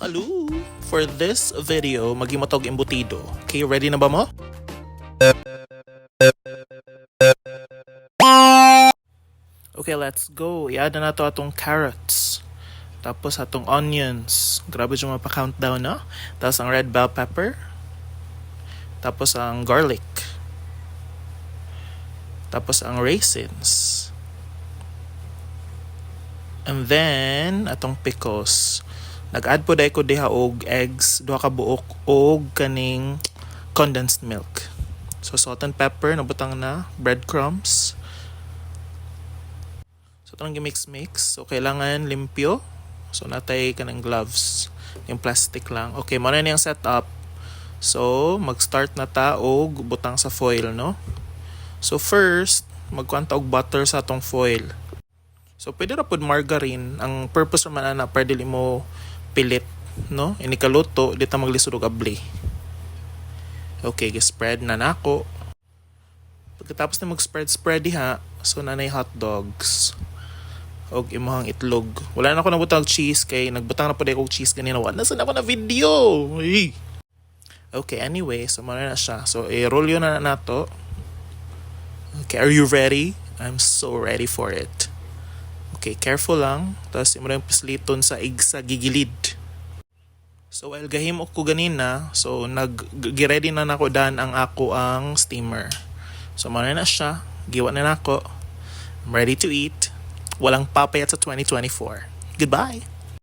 Hello! For this video, magimotog embutido. Okay, ready na ba mo? Okay, let's go. I-add na nato atong carrots. Tapos atong onions. Grabe yung mapa-countdown na. Tapos ang red bell pepper. Tapos ang garlic. Tapos ang raisins. And then, atong pickles. Nag-add po dahil ko diha og eggs, duha ka buok og kaning condensed milk. So salt and pepper, nabutang na, breadcrumbs. So itong mix-mix. So kailangan limpyo. So natay kanang gloves. Yung plastic lang. Okay, muna na yung setup. So mag-start na ta og butang sa foil, no? So first, magkuanta og butter sa atong foil. So pwede ra pud margarine. Ang purpose naman na pwede mo pilit, no? Inikaluto, dito maglisod og abli. Okay, spread na nako. Pagkatapos na mag-spread diha, so nanay hot dogs. Og imong itlog. Wala na ako nabutang cheese kay nagbutang na pud ako cheese ganina. Wala na ako na video. Hey. Okay, anyway, so muna na siya. So i-roll yun na nato. Okay, are you ready? I'm so ready for it. Okay, careful lang. Tapos imo na yung pisliton sa igsa gigilid. So while gahimok ko ganina, so nag-ready na nako dan ang ako ang steamer. So muna na siya. Giwa na nako. I'm ready to eat. Walang papayat sa 2024. Goodbye!